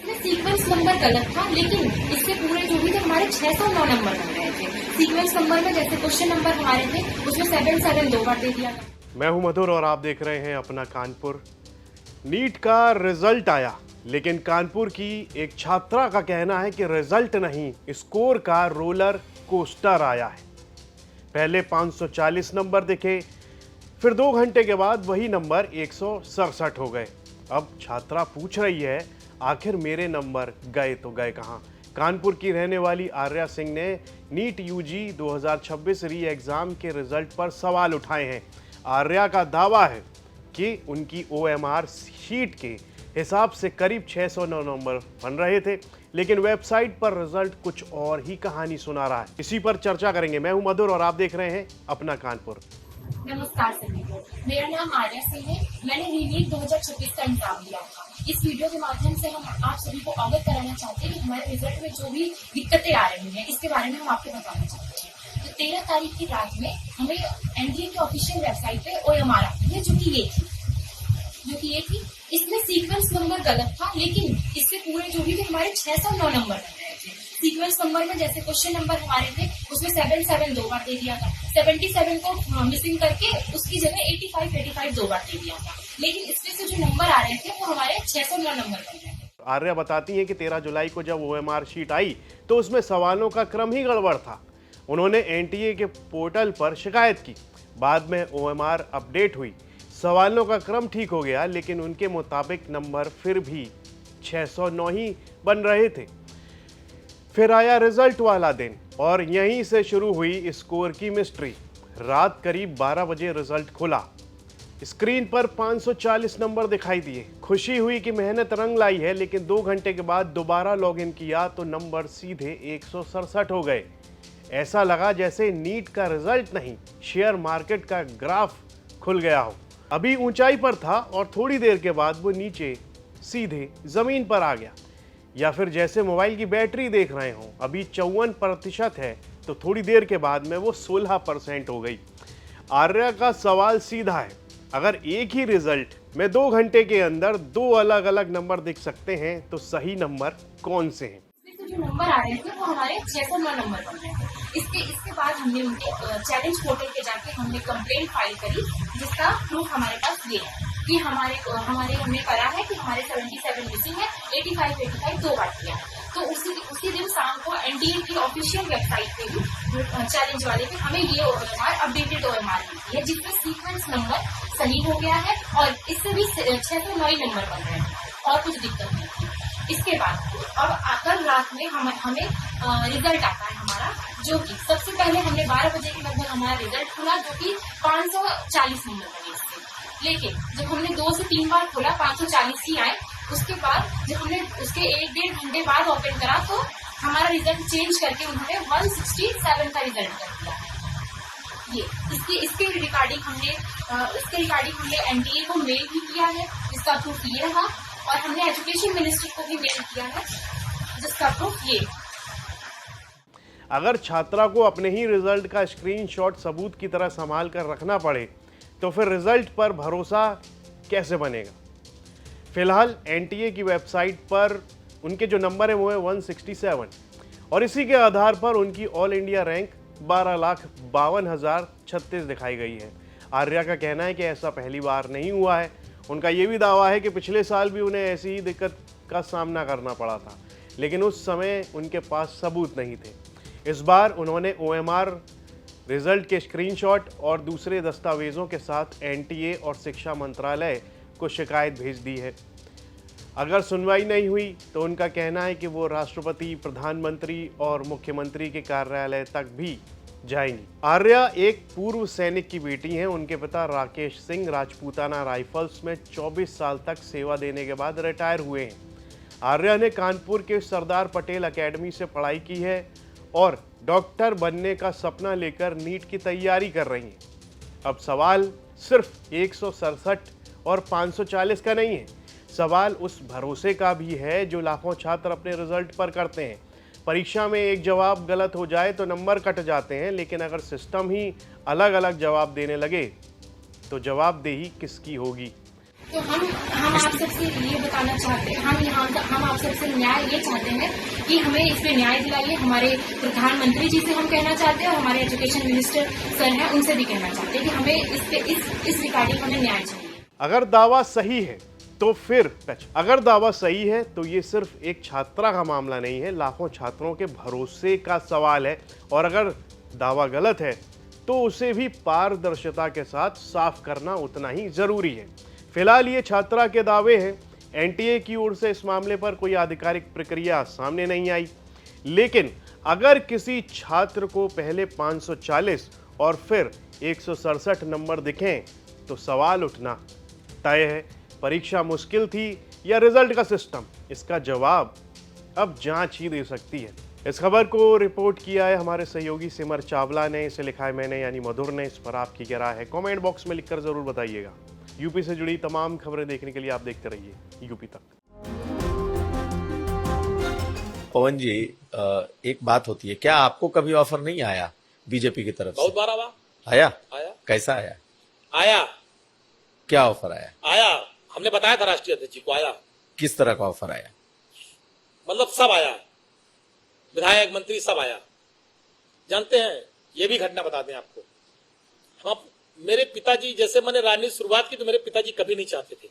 इसमें sequence number गलत था, लेकिन इससे पूरे जो भी थे हमारे 609 नंबर बन रहे थे। सीक्वेंस नंबर में जैसे क्वेश्चन नंबर हमारे थे उसमें 7 दो बार दे दिया था। मैं हूं मधुर और आप देख रहे हैं अपना कानपुर। नीट का रिजल्ट आया, लेकिन कानपुर की एक छात्रा का कहना है कि रिजल्ट नहीं, स्कोर का रोलर कोस्टर आया है। पहले 540 नंबर दिखे, फिर 2 घंटे के बाद वही नंबर 167 हो गए। अब छात्रा पूछ रही है, आखिर मेरे नंबर गए तो गए कहां? कानपुर की रहने वाली आर्या सिंह ने नीट यूजी 2026 री एग्जाम के रिजल्ट पर सवाल उठाए हैं। आर्या का दावा है कि उनकी OMR शीट के हिसाब से करीब 609 नंबर बन रहे थे, लेकिन वेबसाइट पर रिजल्ट कुछ और ही कहानी सुना रहा है। इसी पर चर्चा करेंगे। मैं हूं मधुर और आप देख रहे हैं अपना कानपुर। नमस्कार सभी को, मेरा नाम आर्या सिंह है। मैंने रीनीट 2026 का एग्जाम दिया था। इस वीडियो के माध्यम से हम आप सभी को अवगत कराना चाहते हैं कि हमारे रिजल्ट में जो भी दिक्कतें आ रही हैं, इसके बारे में हम आपको बताना चाहते हैं। तो 13 तारीख की रात में हमें एनडीए की ऑफिशियल वेबसाइट पे OMR आती है, जो कि ये थी। इसमें सीक्वेंस नंबर गलत था, लेकिन इससे पूरे जो भी थे हमारे 609 नंबर बन रहे थे। सीक्वेंस नंबर में जैसे क्वेश्चन नंबर हमारे थे उसमें 7 दो बार दे दिया था। 77 को मिसिंग करके उसकी जगह 85 दो बार दे दिया था। लेकिन इसमें से जो नंबर आ रहे थे वो हमारे 609 नंबर बन रहे थे। आर्या बताती हैं कि 13 जुलाई को जब OMR शीट आई तो उसमें सवालों का क्रम ही गड़बड़ था। उन्होंने NTA के पोर्टल पर शिकायत की। बाद में OMR अपडेट हुई, सवालों का क्रम ठीक हो गया, लेकिन उनके मुताबिक नंबर फिर भी 609 ही बन रहे थे। फिर आया रिजल्ट वाला दिन और यहीं से शुरू हुई स्कोर की मिस्ट्री। रात करीब 12 बजे रिजल्ट खुला। स्क्रीन पर 540 नंबर दिखाई दिए। खुशी हुई कि मेहनत रंग लाई है, लेकिन 2 घंटे के बाद दोबारा लॉगिन किया तो नंबर सीधे 167 हो गए। ऐसा लगा जैसे नीट का रिजल्ट नहीं, शेयर मार्केट का ग्राफ खुल गया हो। अभी ऊंचाई पर था और थोड़ी देर के बाद वो नीचे सीधे जमीन पर आ गया। या फिर जैसे मोबाइल की बैटरी देख रहे हो, अभी 54% है तो थोड़ी देर के बाद में वो 16% हो गई। आर्या का सवाल सीधा है, अगर एक ही रिजल्ट में 2 घंटे के अंदर 2 अलग अलग नंबर दिख सकते हैं तो सही नंबर कौन से हैं? जो नंबर आ रहे थे वो हमारे 609 नंबर बन रहे थे। इसके बाद हमने उनके चैलेंज पोर्टल पे जाके हमने कंप्लेंट फाइल करी, जिसका प्रूफ हमारे पास ये है कि हमारे हमने करा है कि हमारे 77 मिसिंग है, 85 दो बार किया। तो उसी दिन शाम को एनडीए की ऑफिशियल वेबसाइट पे भी चैलेंज वाले पे हमें ये OMR अपडेटेड OMR मिलती है, जिसमें सीक्वेंस नंबर सही हो गया है और इससे भी 609 नंबर बन रहे हैं और कुछ दिक्कत नहीं थी। इसके बाद अब कल रात में हमें रिजल्ट आता है हमारा, जो कि सबसे पहले हमने 12 बजे के लगभग हमारा रिजल्ट खुला, जो कि 540 नंबर बने इसके। लेकिन जब हमने 2 से 3 बार खोला 540 ही आए। उसके बाद जब हमने उसके 1-1.5 घंटे बाद ओपन करा तो हमारा रिजल्ट चेंज करके उन्होंने 167 का रिजल्ट कर दिया। ये इसके रिगार्डिंग हमने एनडीए को मेल भी किया है, जिसका प्रूफ ये रहा, और हमने एजुकेशन मिनिस्ट्री को भी मेल किया है, जिसका प्रूफ ये। अगर छात्रा को अपने ही रिजल्ट का स्क्रीनशॉट सबूत की तरह संभाल कर रखना पड़े तो फिर रिजल्ट पर भरोसा कैसे बनेगा? फिलहाल NTA की वेबसाइट पर उनके जो नंबर है वो है 167 और इसी के आधार पर उनकी ऑल इंडिया रैंक 12,52,036 दिखाई गई है। आर्या का कहना है कि ऐसा पहली बार नहीं हुआ है। उनका ये भी दावा है कि पिछले साल भी उन्हें ऐसी ही दिक्कत का सामना करना पड़ा था, लेकिन उस समय उनके पास सबूत नहीं थे। इस बार उन्होंने OMR रिजल्ट के स्क्रीनशॉट और दूसरे दस्तावेजों के साथ NTA और शिक्षा मंत्रालय को शिकायत भेज दी है। अगर सुनवाई नहीं हुई तो उनका कहना है कि वो राष्ट्रपति, प्रधानमंत्री और मुख्यमंत्री के कार्यालय तक भी जाएंगी। आर्या एक पूर्व सैनिक की बेटी हैं। उनके पिता राकेश सिंह राजपूताना राइफल्स में 24 साल तक सेवा देने के बाद रिटायर हुए हैं। आर्या ने कानपुर के सरदार पटेल एकेडमी से पढ़ाई की है और डॉक्टर बनने का सपना लेकर नीट की तैयारी कर रही हैं। अब सवाल सिर्फ 167 और 540 का नहीं है, सवाल उस भरोसे का भी है जो लाखों छात्र अपने रिजल्ट पर करते हैं। परीक्षा में एक जवाब गलत हो जाए तो नंबर कट जाते हैं, लेकिन अगर सिस्टम ही अलग अलग जवाब देने लगे तो जवाबदेही किसकी होगी? तो हम आप सबसे ये बताना चाहते हैं, हम आप सबसे न्याय ये चाहते हैं कि हमें इस पे न्याय दिलाइए। हमारे प्रधानमंत्री जी से हम कहना चाहते हैं और हमारे एजुकेशन मिनिस्टर सर हैं उनसे भी कहना चाहते हैं कि हमें इस पे इस रिगार्डिंग हमें न्याय चाहिए। अगर दावा सही है तो फिर अगर दावा सही है तो ये सिर्फ एक छात्रा का मामला नहीं है, लाखों छात्रों के भरोसे का सवाल है। और अगर दावा गलत है तो उसे भी पारदर्शिता के साथ साफ करना उतना ही जरूरी है। फिलहाल ये छात्रा के दावे हैं। एनटीए की ओर से इस मामले पर कोई आधिकारिक प्रक्रिया सामने नहीं आई, लेकिन अगर किसी छात्र को पहले 540 और फिर 167 नंबर दिखें तो सवाल उठना तय है। परीक्षा मुश्किल थी या रिजल्ट का सिस्टम? इसका जवाब अब जांच ही दे सकती है। इस खबर को रिपोर्ट किया है हमारे सहयोगी सिमर चावला ने, इसे लिखा है मैंने यानी मधुर ने। इस पर आपकी क्या राय है कमेंट बॉक्स में लिखकर जरूर बताइएगा। यूपी से जुड़ी तमाम खबरें देखने के लिए आप देखते रहिए यूपी तक। पवन जी, एक बात होती है, क्या आपको कभी ऑफर नहीं आया बीजेपी की तरफ से? बहुत बार आया। आया। कैसा आया? आया। क्या ऑफर आया? आया, हमने बताया था राष्ट्रीय अध्यक्ष जी को। आया। किस तरह का ऑफर आया? मतलब सब आया, विधायक मंत्री सब आया। जानते हैं, ये भी घटना बता दें आपको, हम मेरे पिताजी, जैसे मैंने राजनीति शुरुआत की तो मेरे पिताजी कभी नहीं चाहते थे,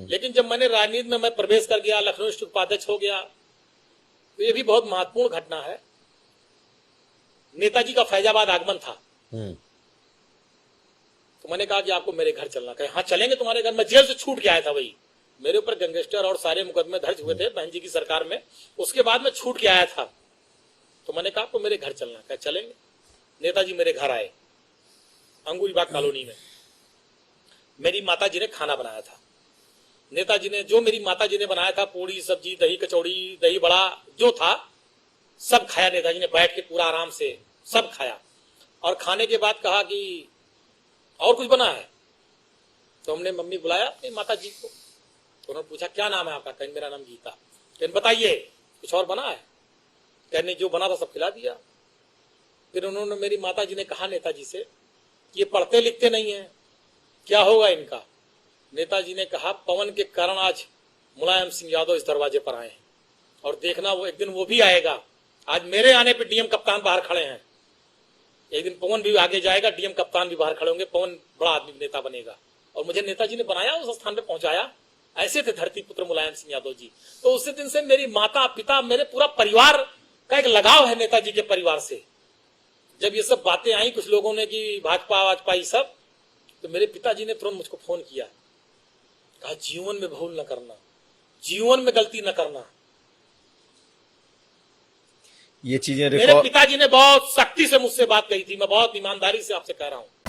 लेकिन जब मैंने राजनीति में मैं प्रवेश कर गया, लखनऊ स्थित उपाध्यक्ष हो गया, तो ये भी बहुत महत्वपूर्ण घटना है। नेताजी का फैजाबाद आगमन था, तो मैंने कहा कि आपको मेरे घर चलना। कहे हाँ चलेंगे तुम्हारे घर। मैं जेल से छूट के आया था, वही मेरे ऊपर गैंगस्टर और सारे मुकदमे दर्ज हुए थे बहन जी की सरकार में, उसके बाद मैं छूट के आया था। तो मैंने कहा आपको मेरे घर चलना। कहे चलेंगे। नेताजी मेरे घर आए, अंगूरीबाग कॉलोनी में। मेरी माता जी ने खाना बनाया था। नेताजी ने जो मेरी माता जी ने बनाया था, पूड़ी सब्जी दही कचौड़ी दही बड़ा जो था सब खाया। नेताजी ने बैठ के पूरा आराम से सब खाया, और खाने के बाद कहा कि और कुछ बना है? तो हमने मम्मी बुलाया अपनी माता जी को, तो उन्होंने पूछा क्या नाम है आपका? कहने मेरा नाम गीता। कहने बताइए कुछ और बना है? कहने जो बना था सब खिला दिया। फिर उन्होंने, मेरी माता जी ने कहा नेताजी से, ये पढ़ते लिखते नहीं है, क्या होगा इनका? नेताजी ने कहा पवन के कारण आज मुलायम सिंह यादव इस दरवाजे पर आए हैं, और देखना वो एक दिन वो भी आएगा। आज मेरे आने पे डीएम कप्तान बाहर खड़े हैं, एक दिन पवन भी आगे जाएगा, डीएम कप्तान भी बाहर खड़े होंगे, पवन बड़ा आदमी नेता बनेगा। और मुझे नेताजी ने बनाया, उस स्थान पे पहुंचाया। ऐसे थे धरती पुत्र मुलायम सिंह यादव जी। तो उसी दिन से मेरी माता पिता, मेरे पूरा परिवार का एक लगाव है नेताजी के परिवार से। जब ये सब बातें आई कुछ लोगों ने कि भाजपा वाजपा ये सब, तो मेरे पिताजी ने तुरंत मुझको फोन किया, कहा जीवन में भूल न करना, जीवन में गलती न करना। ये चीजें मेरे पिताजी ने बहुत सख्ती से मुझसे बात कही थी, मैं बहुत ईमानदारी से आपसे कह रहा हूं।